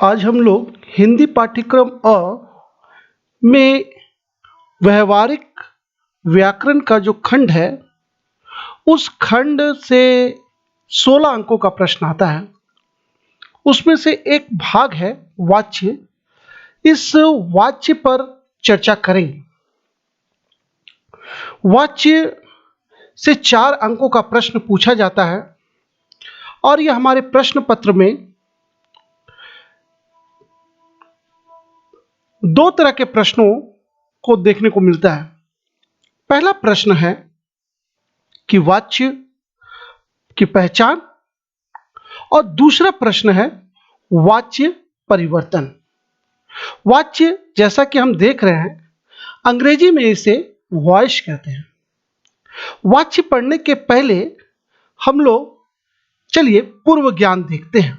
आज हम लोग हिंदी पाठ्यक्रम में व्यवहारिक व्याकरण का जो खंड है उस खंड से 16 अंकों का प्रश्न आता है। उसमें से एक भाग है वाच्य। इस वाच्य पर चर्चा करेंगे। वाच्य से 4 अंकों का प्रश्न पूछा जाता है और यह हमारे प्रश्न पत्र में 2 तरह के प्रश्नों को देखने को मिलता है। पहला प्रश्न है कि वाच्य की पहचान और दूसरा प्रश्न है वाच्य परिवर्तन। वाच्य जैसा कि हम देख रहे हैं, अंग्रेजी में इसे वॉइस कहते हैं। वाच्य पढ़ने के पहले हम लोग चलिए पूर्व ज्ञान देखते हैं।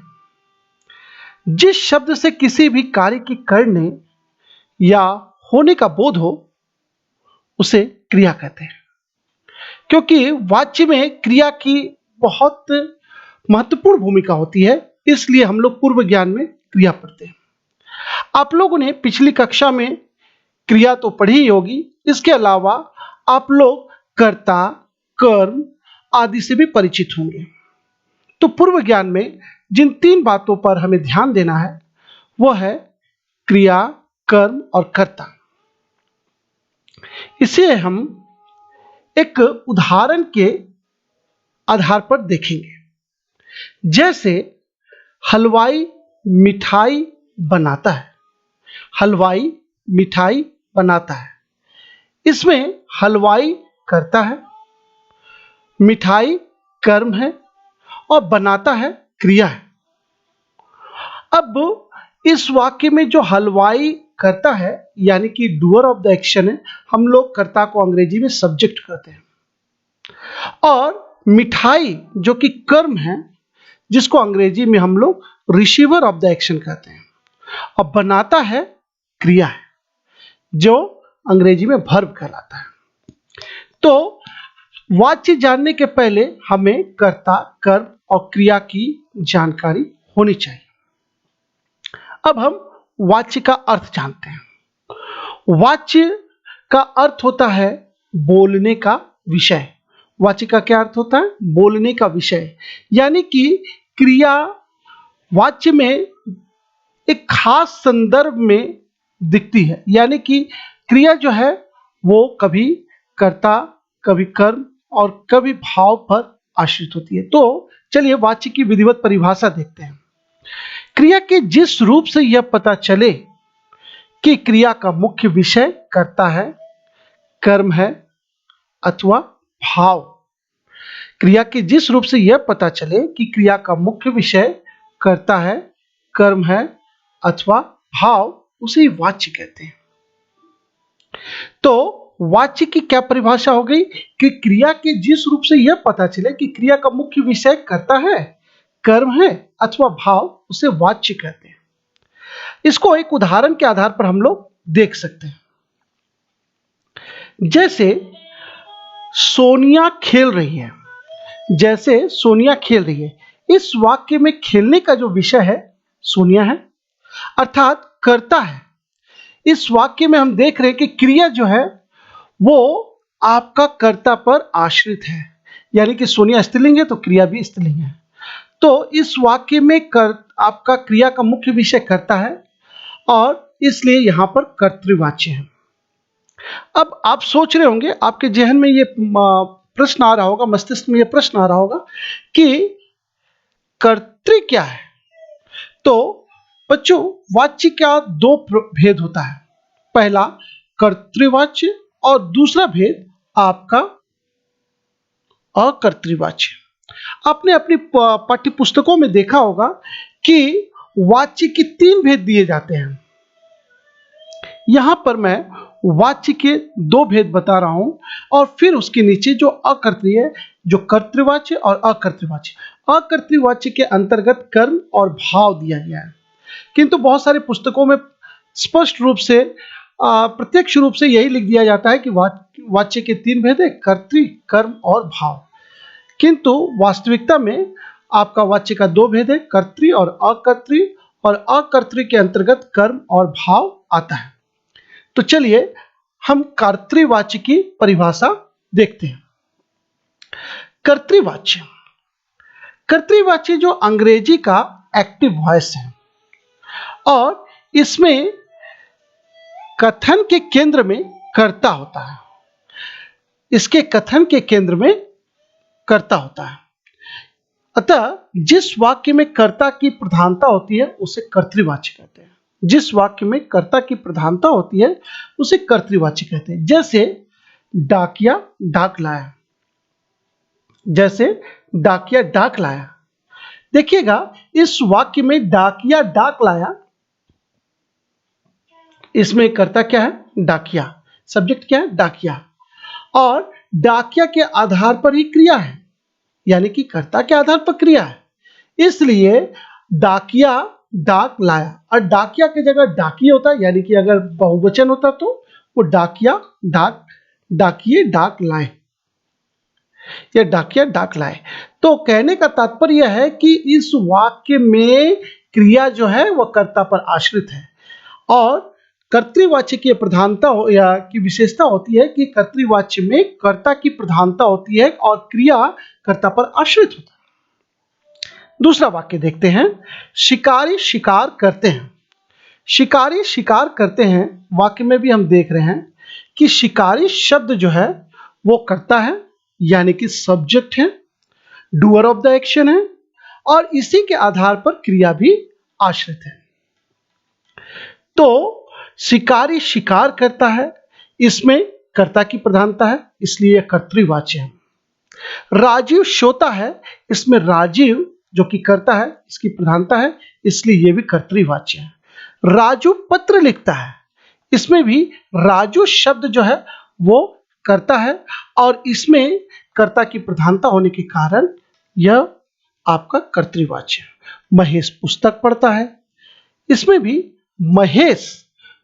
जिस शब्द से किसी भी कार्य की करने या होने का बोध हो उसे क्रिया कहते हैं। क्योंकि वाच्य में क्रिया की बहुत महत्वपूर्ण भूमिका होती है, इसलिए हम लोग पूर्व ज्ञान में क्रिया पढ़ते हैं। आप लोगों ने पिछली कक्षा में क्रिया तो पढ़ी ही होगी, इसके अलावा आप लोग कर्ता, कर्म आदि से भी परिचित होंगे। तो पूर्व ज्ञान में जिन 3 बातों पर हमें ध्यान देना है वह है क्रिया, कर्म और कर्ता। इसे हम एक उदाहरण के आधार पर देखेंगे। जैसे हलवाई मिठाई बनाता है। हलवाई मिठाई बनाता है। इसमें हलवाई कर्ता है, मिठाई कर्म है और बनाता है क्रिया है। अब इस वाक्य में जो हलवाई कर्ता है यानी कि डूअर ऑफ द एक्शन है, हम लोग कर्ता को अंग्रेजी में सब्जेक्ट कहते हैं, और मिठाई जो कि कर्म है जिसको अंग्रेजी में हम लोग रिसीवर ऑफ द एक्शन कहते हैं, और बनाता है क्रिया है जो अंग्रेजी में वर्ब कहलाता है। तो वाच्य जानने के पहले हमें कर्ता, कर्म और क्रिया की जानकारी होनी चाहिए। अब हम वाच्य का अर्थ जानते हैं। वाच्य का अर्थ होता है बोलने का विषय। वाच्य का क्या अर्थ होता है? बोलने का विषय। यानी कि क्रिया वाच्य में एक खास संदर्भ में दिखती है, यानी कि क्रिया जो है वो कभी कर्ता, कभी कर्म और कभी भाव पर आश्रित होती है। तो चलिए वाच्य की विधिवत परिभाषा देखते हैं। क्रिया के जिस रूप से यह पता चले कि क्रिया का मुख्य विषय कर्ता है, कर्म है अथवा भाव। क्रिया के जिस रूप से यह पता चले कि क्रिया का मुख्य विषय कर्ता है, कर्म है अथवा भाव, उसे वाच्य कहते हैं। तो वाच्य की क्या परिभाषा हो गई कि क्रिया के जिस रूप से यह पता चले कि क्रिया का मुख्य विषय कर्ता है, कर्म है अथवा भाव, उसे वाच्य कहते हैं। इसको एक उदाहरण के आधार पर हम लोग देख सकते हैं। जैसे सोनिया खेल रही है। जैसे सोनिया खेल रही है, इस वाक्य में खेलने का जो विषय है सोनिया है, अर्थात कर्ता है। इस वाक्य में हम देख रहे हैं कि क्रिया जो है वो आपका कर्ता पर आश्रित है, यानी कि सोनिया स्त्रीलिंग है तो क्रिया भी स्त्रीलिंग है। तो इस वाक्य में आपका क्रिया का मुख्य विषय कर्ता है और इसलिए यहां पर कर्तृवाच्य है। अब आप सोच रहे होंगे, आपके जहन में ये प्रश्न आ रहा होगा, मस्तिष्क में ये प्रश्न आ रहा होगा कि कर्तृ क्या है। तो बच्चों, वाच्य का 2 भेद होता है। पहला कर्तृवाच्य और दूसरा भेद आपका अकर्तृवाच्य। आपने अपनी पाठ्य पुस्तकों में देखा होगा कि वाच्य के 3 भेद दिए जाते हैं। यहां पर मैं वाच्य के 2 भेद बता रहा हूं और फिर उसके नीचे जो अकर्तृ है, जो कर्तृवाच्य और अकर्तृवाच्य। अकर्तृवाच्य के अंतर्गत कर्म और भाव दिया गया है, किंतु बहुत सारी पुस्तकों में स्पष्ट रूप से प्रत्यक्ष रूप से यही लिख दिया जाता है कि वाच्य के 3 भेद है, कर्तृ, कर्म और भाव। किंतु वास्तविकता में आपका वाच्य का 2 भेद है, कर्तृ और अकर्तृ, और अकर्तृ के अंतर्गत कर्म और भाव आता है। तो चलिए हम कर्तृवाच्य की परिभाषा देखते हैं। कर्तृवाच्य, कर्तृवाच्य जो अंग्रेजी का एक्टिव वॉइस है और इसमें कथन के केंद्र में कर्ता होता है। इसके कथन के केंद्र में कर्ता होता है। अतः जिस वाक्य में कर्ता की प्रधानता होती है उसे कर्तृवाच्य कहते हैं। जिस वाक्य में कर्ता की प्रधानता होती है उसे कर्तृवाच्य कहते हैं। जैसे डाकिया डाक लाया, जैसे डाकिया डाक लाया। देखिएगा इस वाक्य में डाकिया डाक लाया, इसमें कर्ता क्या है? डाकिया। सब्जेक्ट क्या है? डाकिया। और डाकिया के आधार पर ही क्रिया है, यानी कि कर्ता के आधार पर क्रिया है। इसलिए डाकिया डाक लाया, और डाकिया की जगह डाकी होता है, यानी कि अगर बहुवचन होता तो वो डाकिया डाक, डाकिए डाक लाए या डाकिया डाक लाए। तो कहने का तात्पर्य यह है कि इस वाक्य में क्रिया जो है वह कर्ता पर आश्रित है। और कर्तृवाच्य की प्रधानता या की विशेषता होती है कि कर्तृवाच्य में कर्ता की प्रधानता होती है और क्रिया कर्ता पर आश्रित होता है। दूसरा वाक्य देखते हैं। शिकारी शिकार करते हैं। शिकारी शिकार करते हैं वाक्य में भी हम देख रहे हैं कि शिकारी शब्द जो है वो कर्ता है, यानी कि सब्जेक्ट है, डूअर ऑफ द एक्शन है, और इसी के आधार पर क्रिया भी आश्रित है। तो शिकारी शिकार करता है, इसमें कर्ता की प्रधानता है, इसलिए यह कर्तृवाच्य है। राजीव सोता है, इसमें राजीव जो कि कर्ता है इसकी प्रधानता है, इसलिए यह भी कर्तृवाच्य है। राजू पत्र लिखता है, इसमें भी राजू शब्द जो है वो कर्ता है और इसमें कर्ता की प्रधानता होने के कारण यह आपका कर्तृवाच्य है। महेश पुस्तक पढ़ता है, इसमें भी महेश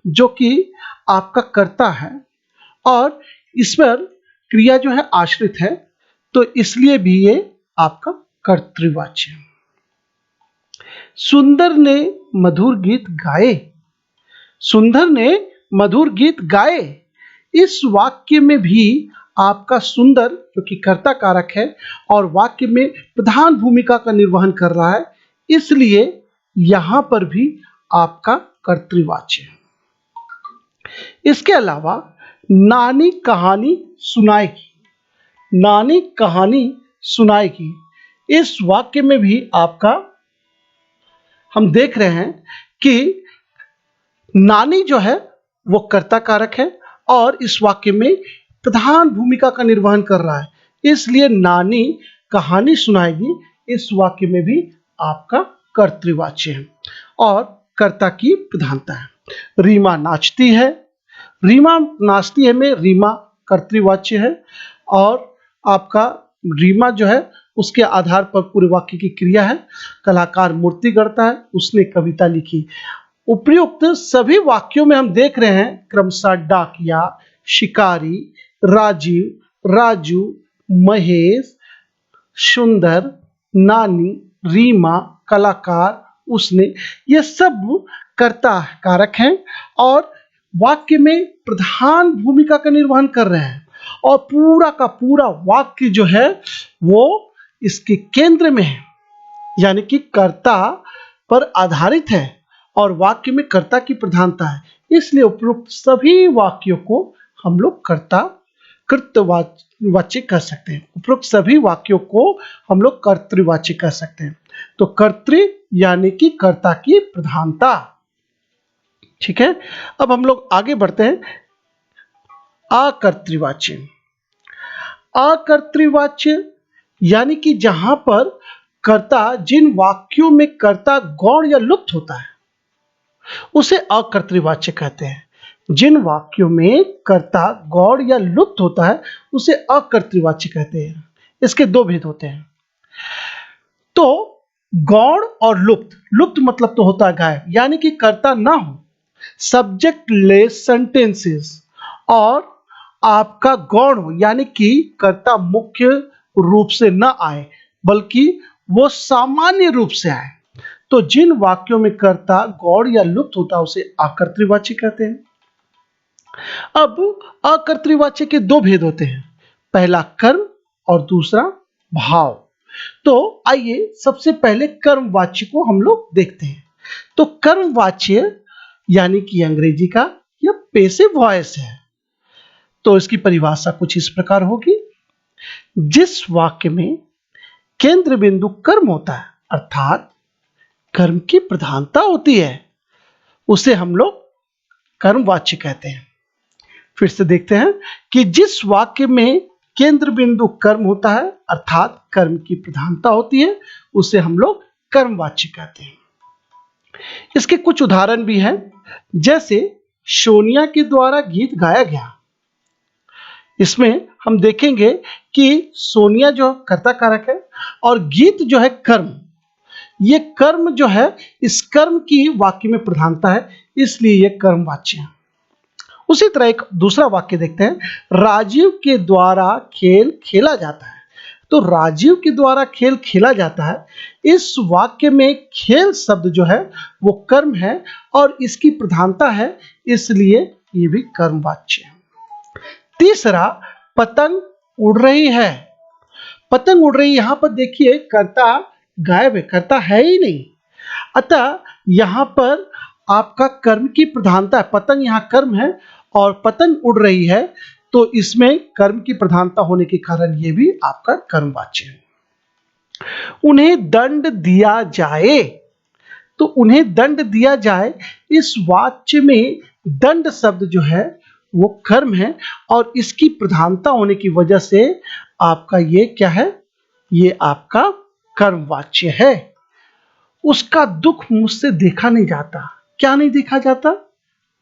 जो कि आपका कर्ता है और इस पर क्रिया जो है आश्रित है, तो इसलिए भी ये आपका कर्तृवाच्य है। सुंदर ने मधुर गीत गाए। सुंदर ने मधुर गीत गाए, इस वाक्य में भी आपका सुंदर जो कि कर्ता कारक है और वाक्य में प्रधान भूमिका का निर्वहन कर रहा है, इसलिए यहां पर भी आपका कर्तृवाच्य है। इसके अलावा नानी कहानी सुनाएगी। नानी कहानी सुनाएगी, इस वाक्य में भी आपका हम देख रहे हैं कि नानी जो है वो कर्ता कारक है और इस वाक्य में प्रधान भूमिका का निर्वहन कर रहा है, इसलिए नानी कहानी सुनाएगी इस वाक्य में भी आपका कर्तृवाच्य है और कर्ता की प्रधानता है। रीमा नाचती है। रीमा नाचती है में रीमा कर्तृवाच्य है और आपका रीमा जो है उसके आधार पर पूरे वाक्य की क्रिया है। कलाकार मूर्ति गढ़ता है, उसने कविता लिखी। उपयुक्त सभी वाक्यों में हम देख रहे हैं क्रमशः डाकिया, शिकारी, राजीव, राजू, महेश, सुंदर, नानी, रीमा, कलाकार, उसने, ये सब कर्ता कारक हैं और वाक्य में प्रधान भूमिका का निर्वहन कर रहे हैं और पूरा का पूरा वाक्य जो है वो इसके केंद्र में है, यानी कि कर्ता पर आधारित है और वाक्य में कर्ता की प्रधानता है, इसलिए उपयुक्त सभी वाक्यों को हम लोग कर्तृवाच्य कह सकते हैं। उपयुक्त सभी वाक्यों को हम लोग कर्तृवाच्य कह सकते हैं। तो कर्तृ यानी कि कर्ता की प्रधानता। ठीक है, अब हम लोग आगे बढ़ते हैं। अकर्तृवाच्य। अकर्तृवाच्य यानी कि जहां पर कर्ता, जिन वाक्यों में कर्ता गौण या लुप्त होता है उसे अकर्तृवाच्य कहते हैं। जिन वाक्यों में कर्ता गौण या लुप्त होता है उसे अकर्तृवाच्य कहते हैं। इसके दो भेद होते हैं। तो गौण और लुप्त, लुप्त मतलब तो होता है गायब, यानी कि कर्ता ना हो, सब्जेक्ट लेस सेंटेंसेस, और आपका गौण हो यानी कि कर्ता मुख्य रूप से न आए बल्कि वो सामान्य रूप से आए। तो जिन वाक्यों में कर्ता गौड़ या लुप्त होता है उसे अकर्तृवाची कहते हैं। अब अकर्तृवाची के दो भेद होते हैं, पहला कर्म और दूसरा भाव। तो आइए सबसे पहले कर्मवाच्य को हम लोग देखते हैं। तो कर्मवाच्य यानी कि अंग्रेजी का यह पैसिव वॉइस है। तो इसकी परिभाषा कुछ इस प्रकार होगी, जिस वाक्य में केंद्र बिंदु कर्म होता है अर्थात कर्म की प्रधानता होती है उसे हम लोग कर्मवाच्य कहते हैं। फिर से देखते हैं कि जिस वाक्य में केंद्र बिंदु कर्म होता है अर्थात कर्म की प्रधानता होती है उसे हम लोग कर्मवाच्य कहते हैं। इसके कुछ उदाहरण भी हैं, जैसे सोनिया के द्वारा गीत गाया गया। इसमें हम देखेंगे कि सोनिया जो कर्ता कारक है और गीत जो है कर्म, ये कर्म जो है इस कर्म की वाक्य में प्रधानता है, इसलिए यह कर्मवाच्य है। उसी तरह एक दूसरा वाक्य देखते हैं, राजीव के द्वारा खेल खेला जाता है। तो राजीव के द्वारा खेल खेला जाता है, इस वाक्य में खेल शब्द जो है वो कर्म है और इसकी प्रधानता है, इसलिए ये भी कर्मवाच्य है। तीसरा, पतंग उड़ रही है। पतंग उड़ रही, यहां पर देखिए कर्ता गायब है, कर्ता है ही नहीं, अतः यहां पर आपका कर्म की प्रधानता है। पतंग यहां कर्म है और पतंग उड़ रही है, तो इसमें कर्म की प्रधानता होने के कारण यह भी आपका कर्मवाच्य है। उन्हें दंड दिया जाए, तो उन्हें दंड दिया जाए, इस वाक्य में दंड शब्द जो है वो कर्म है और इसकी प्रधानता होने की वजह से आपका ये क्या है, ये आपका कर्मवाच्य है। उसका दुख मुझसे देखा नहीं जाता। क्या नहीं देखा जाता?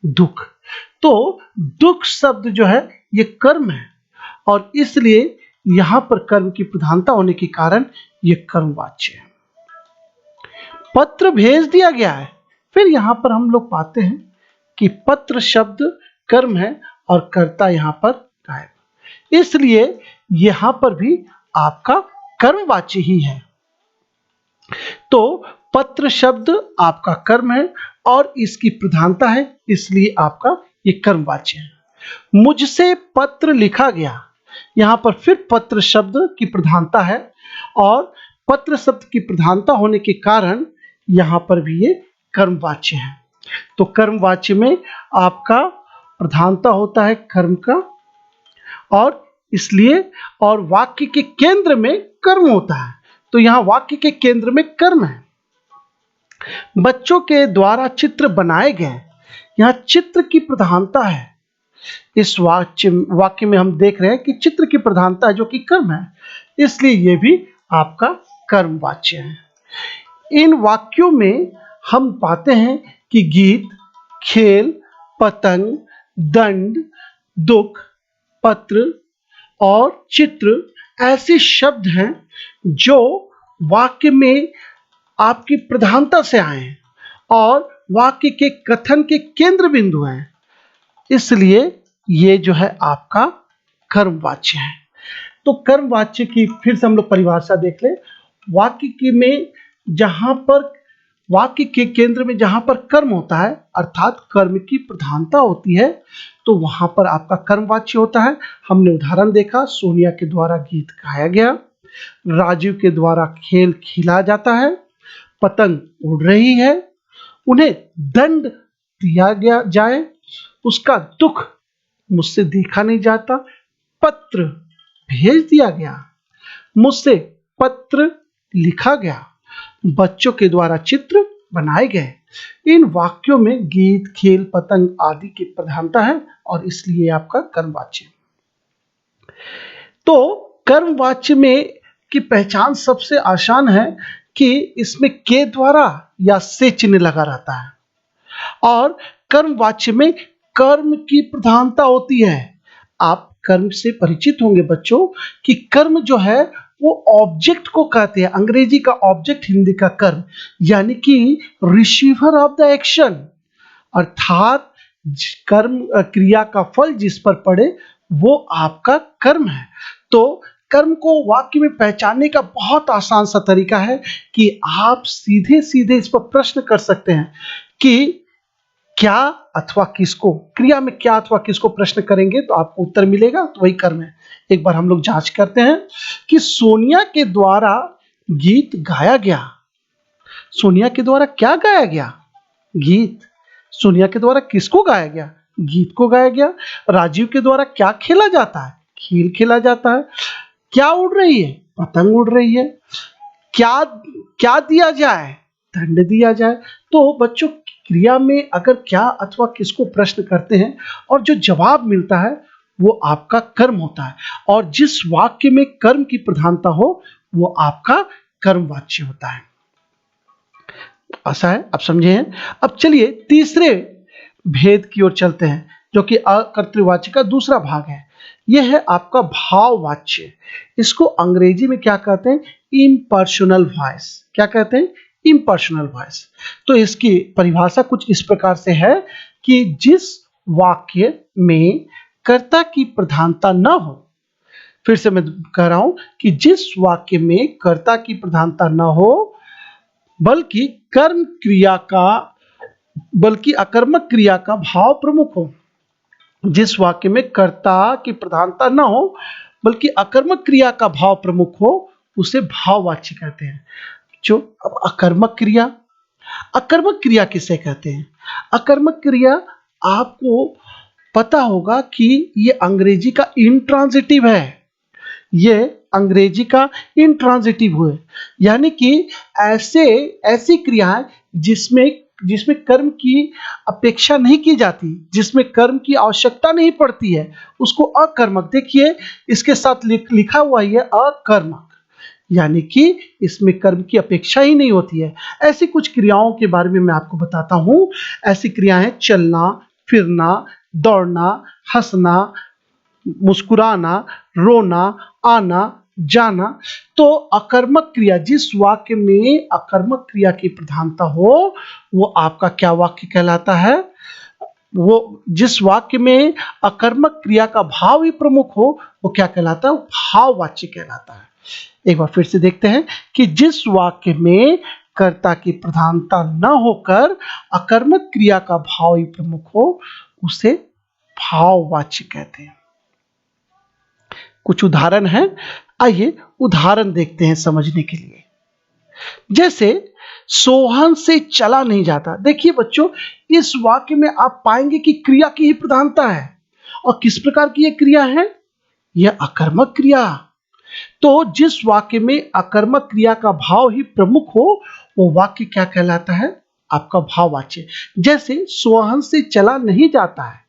दुख। तो दुख शब्द जो है ये कर्म है और इसलिए यहां पर कर्म की प्रधानता होने के कारण ये कर्मवाच्य है। पत्र भेज दिया गया है, फिर यहां पर हम लोग पाते हैं कि पत्र शब्द कर्म है और कर्ता यहां पर गायब, इसलिए यहां पर भी आपका कर्मवाच्य ही है। तो पत्र शब्द आपका कर्म है और इसकी प्रधानता है, इसलिए आपका ये कर्मवाच्य है। मुझसे पत्र लिखा गया, यहां पर फिर पत्र शब्द की प्रधानता है और पत्र शब्द की प्रधानता होने के कारण यहां पर भी ये कर्मवाच्य है। तो कर्मवाच्य में आपका प्रधानता होता है कर्म का और इसलिए, और वाक्य के केंद्र में कर्म होता है, तो यहां वाक्य के केंद्र में कर्म है। बच्चों के द्वारा चित्र बनाए गए, यहां चित्र की प्रधानता है। इस वाक्य में हम देख रहे हैं कि चित्र की प्रधानता है जो कि कर्म है, इसलिए यह भी आपका कर्मवाच्य है। इन वाक्यों में हम पाते हैं कि गीत, खेल, पतंग, दंड, दुख, पत्र और चित्र ऐसे शब्द हैं जो वाक्य में आपकी प्रधानता से आए हैं और वाक्य के कथन के केंद्र बिंदु हैं, इसलिए ये जो है आपका कर्मवाच्य है। तो कर्मवाच्य की फिर से हम लोग परिभाषा देख लें। वाक्य में जहां पर वाक्य के केंद्र में जहां पर कर्म होता है अर्थात कर्म की प्रधानता होती है, तो वहां पर आपका कर्मवाच्य होता है। हमने उदाहरण देखा, सोनिया के द्वारा गीत गाया गया, राजीव के द्वारा खेल खेला जाता है, पतंग उड़ रही है, उन्हें दंड दिया गया जाए, उसका दुख मुझसे देखा नहीं जाता, पत्र भेज दिया गया, मुझसे पत्र लिखा गया, बच्चों के द्वारा चित्र बनाए गए। इन वाक्यों में गीत, खेल, पतंग आदि की प्रधानता है और इसलिए आपका कर्मवाच्य। तो कर्मवाच्य में की पहचान सबसे आसान है कि इसमें के द्वारा या से चिन्ह लगा रहता है और कर्मवाच्य में कर्म की प्रधानता होती है। आप कर्म से परिचित होंगे बच्चों कि कर्म जो है वो ऑब्जेक्ट को कहते हैं। अंग्रेजी का ऑब्जेक्ट, हिंदी का कर्म, यानी कि रिसीवर ऑफ द एक्शन, अर्थात कर्म क्रिया का फल जिस पर पड़े वो आपका कर्म है। तो कर्म को वाक्य में पहचानने का बहुत आसान सा तरीका है कि आप सीधे सीधे इस पर प्रश्न कर सकते हैं कि क्या अथवा किसको, क्रिया में क्या अथवा किसको प्रश्न करेंगे तो आपको उत्तर मिलेगा, तो वही कर्म है। एक बार हम लोग जांच करते हैं कि सोनिया के द्वारा गीत गाया गया। सोनिया के द्वारा क्या गाया गया? गीत। सोनिया के द्वारा किसको गाया गया? गीत को गाया गया। राजीव के द्वारा क्या खेला जाता है? खेल खेला जाता है। क्या उड़ रही है? पतंग उड़ रही है। क्या क्या दिया जाए? दंड दिया जाए। तो बच्चों, क्रिया में अगर क्या अथवा किसको प्रश्न करते हैं और जो जवाब मिलता है वो आपका कर्म होता है, और जिस वाक्य में कर्म की प्रधानता हो वो आपका कर्मवाच्य होता है। ऐसा है, आप समझे हैं। अब चलिए तीसरे भेद की ओर चलते हैं, जो कि अकर्तृवाच्य का दूसरा भाग है। यह है आपका भाववाच्य। इसको अंग्रेजी में क्या कहते हैं? Impersonal voice. क्या कहते हैं? Impersonal voice. तो इसकी परिभाषा कुछ इस प्रकार से है कि जिस वाक्य में कर्ता की प्रधानता न हो, फिर से मैं कह रहा हूं कि जिस वाक्य में कर्ता की प्रधानता न हो बल्कि कर्म क्रिया का, बल्कि अकर्मक क्रिया का भाव प्रमुख हो। जिस वाक्य में कर्ता की प्रधानता न हो बल्कि अकर्मक क्रिया का भाव प्रमुख हो उसे भाववाच्य कहते हैं। जो अब अकर्मक क्रिया, अकर्मक क्रिया किसे कहते हैं? अकर्मक क्रिया आपको पता होगा कि ये अंग्रेजी का इंट्रांजिटिव है। ये अंग्रेजी का इंट्रांजिटिव है, यानी कि ऐसी क्रियाएं जिसमें कर्म की अपेक्षा नहीं की जाती, जिसमें कर्म की आवश्यकता नहीं पड़ती है, उसको अकर्मक। देखिए इसके साथ लिखा हुआ ही है अकर्मक, यानी कि इसमें कर्म की अपेक्षा ही नहीं होती है। ऐसी कुछ क्रियाओं के बारे में मैं आपको बताता हूं। ऐसी क्रियाएं चलना, फिरना, दौड़ना, हंसना, मुस्कुराना, रोना, आना, जाना। तो अकर्मक क्रिया, जिस वाक्य में अकर्मक क्रिया की प्रधानता हो वो आपका क्या वाक्य कहलाता है? वो जिस वाक्य में अकर्मक क्रिया का भाव ही प्रमुख हो वो क्या कहलाता है? भाववाच्य कहलाता है। एक बार फिर से देखते हैं कि जिस वाक्य में कर्ता की प्रधानता न होकर अकर्मक क्रिया का भाव ही प्रमुख हो उसे भाववाच्य कहते हैं। कुछ उदाहरण हैं, आइए उदाहरण देखते हैं समझने के लिए। जैसे सोहन से चला नहीं जाता। देखिए बच्चों, इस वाक्य में आप पाएंगे कि क्रिया की ही प्रधानता है, और किस प्रकार की यह क्रिया है? यह अकर्मक क्रिया। तो जिस वाक्य में अकर्मक क्रिया का भाव ही प्रमुख हो वो वाक्य क्या कहलाता है? आपका भाववाच्य। जैसे सोहन से चला नहीं जाता है,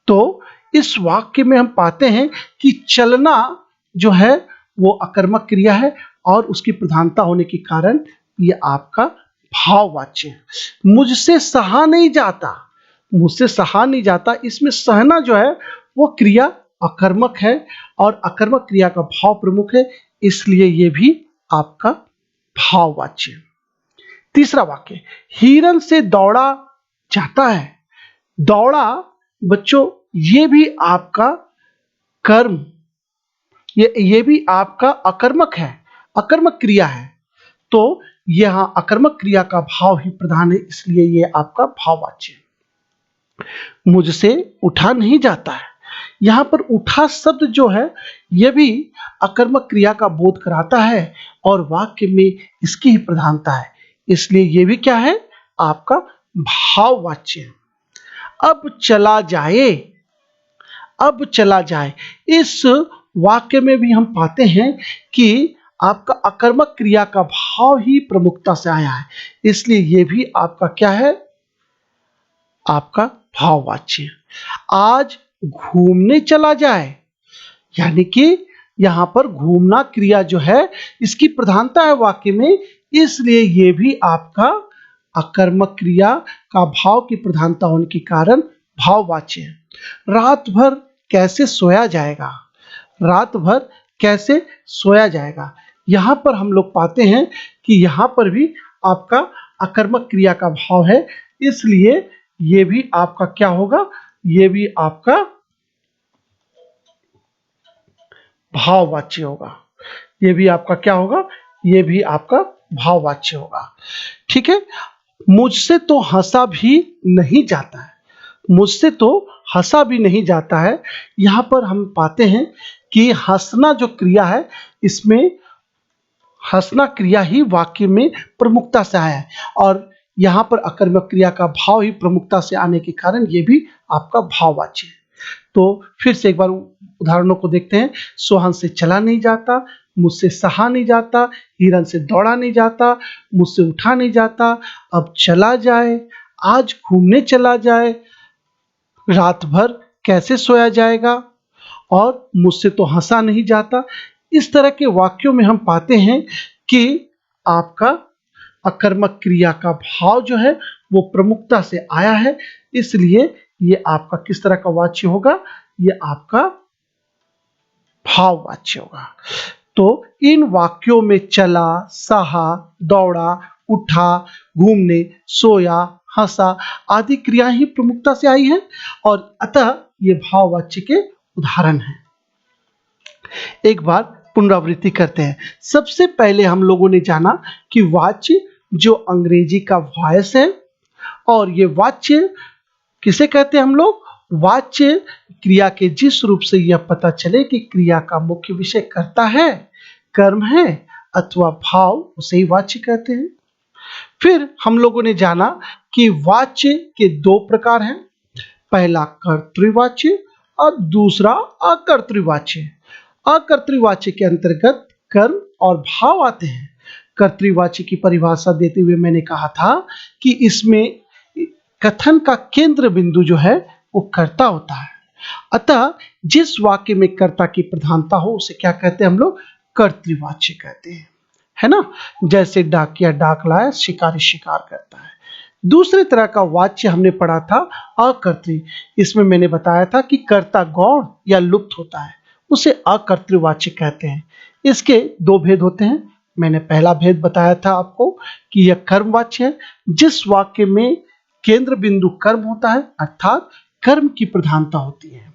तो इस वाक्य में हम पाते हैं कि चलना जो है वो अकर्मक क्रिया है और उसकी प्रधानता होने के कारण ये आपका भाववाच्य है। मुझसे सहा नहीं जाता, मुझसे सहा नहीं जाता, इसमें सहना जो है वो क्रिया अकर्मक है और अकर्मक क्रिया का भाव प्रमुख है, इसलिए ये भी आपका भाववाच्य है। तीसरा वाक्य, हिरन से दौड़ा जाता है। दौड़ा बच्चों ये भी आपका कर्म, ये भी आपका अकर्मक है, अकर्मक क्रिया है। तो यहां अकर्मक क्रिया का भाव ही प्रधान है, इसलिए ये आपका भाववाच्य है। मुझसे उठा नहीं जाता है। यहां पर उठा शब्द जो है यह भी अकर्मक क्रिया का बोध कराता है और वाक्य में इसकी ही प्रधानता है, इसलिए यह भी क्या है? आपका भाववाच्य है। अब चला जाए, अब चला जाए, इस वाक्य में भी हम पाते हैं कि आपका अकर्मक क्रिया का भाव ही प्रमुखता से आया है, इसलिए यह भी आपका क्या है? आपका भाववाच्य। आज घूमने चला जाए, यानी कि यहां पर घूमना क्रिया जो है इसकी प्रधानता है वाक्य में, इसलिए यह भी आपका अकर्मक क्रिया का भाव की प्रधानता होने के कारण भाववाच्य है। रात भर कैसे सोया जाएगा? रात भर कैसे सोया जाएगा, यहां पर हम लोग पाते हैं कि यहां पर भी आपका अकर्मक क्रिया का भाव है, इसलिए यह भी आपका क्या होगा? यह भी आपका भाववाच्य होगा। ये भी आपका क्या होगा? ये भी आपका भाववाच्य होगा। ठीक है, मुझसे तो हंसा भी नहीं जाता है। मुझसे तो हंसा भी नहीं जाता है। यहाँ पर हम पाते हैं कि हंसना जो क्रिया है, इसमें हंसना क्रिया ही वाक्य में प्रमुखता से आया है और यहाँ पर अकर्मक क्रिया का भाव ही प्रमुखता से आने के कारण ये भी आपका भाववाच्य है। तो फिर से एक बार उदाहरणों को देखते हैं। सोहन से चला नहीं जाता, मुझसे सहा नहीं जाता, हिरन से दौड़ा नहीं जाता, मुझसे उठा नहीं जाता, अब चला जाए, आज घूमने चला जाए, रात भर कैसे सोया जाएगा, और मुझसे तो हंसा नहीं जाता। इस तरह के वाक्यों में हम पाते हैं कि आपका अकर्मक क्रिया का भाव जो है वो प्रमुखता से आया है, इसलिए ये आपका किस तरह का वाच्य होगा? ये आपका भाववाच्य होगा। तो इन वाक्यों में चला, सहा, दौड़ा, उठा, घूमने, सोया, हंसा आदि क्रियाएं ही प्रमुखता से आई हैं और अतः ये भाववाच्य के उदाहरण हैं। एक बार पुनरावृत्ति करते हैं। सबसे पहले हम लोगों ने जाना कि वाच्य जो अंग्रेजी का वॉइस है, और ये वाच्य किसे कहते हैं हम लोग? वाच्य क्रिया के जिस रूप से यह पता चले कि क्रिया का मुख्य विषय कर्ता है, कर्म है अथवा भाव, उसे ही वाच्य कहते हैं। फिर हम लोगों ने जाना कि वाच्य के दो प्रकार हैं, पहला कर्तृवाच्य और दूसरा अकर्तृवाच्य। अकर्तृवाच्य के अंतर्गत कर्म और भाव आते हैं। कर्तृवाच्य की परिभाषा देते हुए मैंने कहा था कि इसमें कथन का केंद्र बिंदु जो है वो कर्ता होता है, अतः जिस वाक्य में कर्ता की प्रधानता हो उसे क्या कहते हैं हम लोग? कर्तृवाच्य कहते हैं, है ना। जैसे डाकिया डाक लाया, शिकारी शिकार करता है। दूसरे तरह का वाच्य हमने पढ़ा था अकर्तृ। इसमें मैंने बताया था कि कर्ता गौण या लुप्त होता है, उसे अकर्तृवाच्य कहते हैं। इसके दो भेद होते हैं। मैंने पहला भेद बताया था आपको कि यह कर्मवाच्य है, जिस वाक्य में केंद्र बिंदु कर्म होता है अर्थात कर्म की प्रधानता होती है,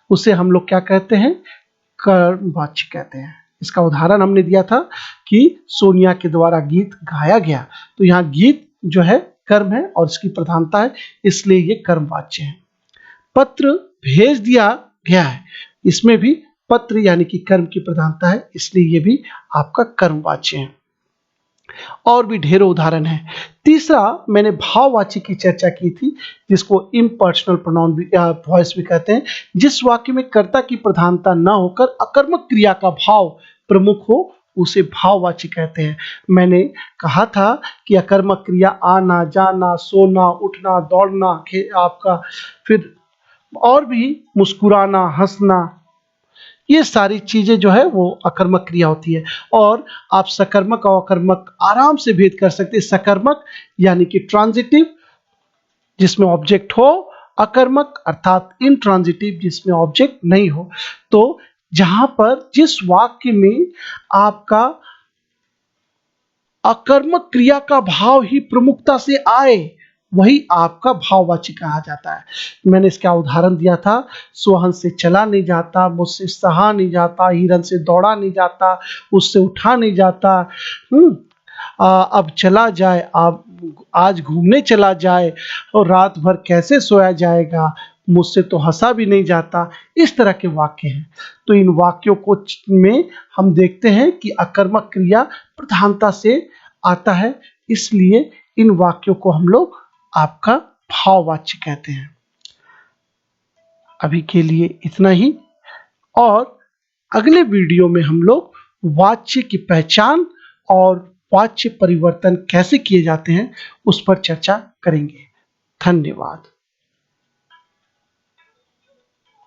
उसे हम लोग क्या कहते हैं? कर्मवाच्य कहते हैं। इसका उदाहरण हमने दिया था कि सोनिया के द्वारा गीत गाया गया, तो यहाँ गीत जो है कर्म है और इसकी प्रधानता है, इसलिए ये कर्मवाच्य है। पत्र भेज दिया गया है, इसमें भी पत्र यानी कि कर्म की प्रधानता है, इसलिए ये भी आपका कर्मवाच्य है। और भी ढेरों उदाहरण हैं। तीसरा मैंने भाववाच्य की चर्चा की थी, जिसको इम्पर्सनल प्रोनाउन भी या वॉइस भी कहते हैं, जिस वाक्य में कर्ता की प्रधानता न होकर अकर्मक क्रिया का भाव प्रमुख हो उसे भाववाच्य कहते हैं। मैंने कहा था कि अकर्मक क्रिया आना, जाना, सोना, उठना, दौड़ना, आपका फिर और भी मुस्कुराना, हंसना, ये सारी चीजें जो है वो अकर्मक क्रिया होती है। और आप सकर्मक और अकर्मक आराम से भेद कर सकते हैं। सकर्मक यानी कि ट्रांजिटिव जिसमें ऑब्जेक्ट हो, अकर्मक अर्थात इनट्रांजिटिव जिसमें ऑब्जेक्ट नहीं हो। तो जहां पर जिस वाक्य में आपका अकर्मक क्रिया का भाव ही प्रमुखता से आए वही आपका भाववाच्य कहा जाता है। मैंने इसका उदाहरण दिया था, सोहन से चला नहीं जाता, मुझसे सहा नहीं जाता, हिरन से दौड़ा नहीं जाता, उससे उठा नहीं जाता, अब चला जाए, अब आज घूमने चला जाए, और रात भर कैसे सोया जाएगा, मुझसे तो हंसा भी नहीं जाता। इस तरह के वाक्य हैं। तो इन वाक्यों को में हम देखते हैं कि अकर्मक क्रिया प्रधानता से आता है, इसलिए इन वाक्यों को हम लोग आपका भाववाच्य कहते हैं। अभी के लिए इतना ही, और अगले वीडियो में हम लोग वाच्य की पहचान और वाच्य परिवर्तन कैसे किए जाते हैं उस पर चर्चा करेंगे। धन्यवाद।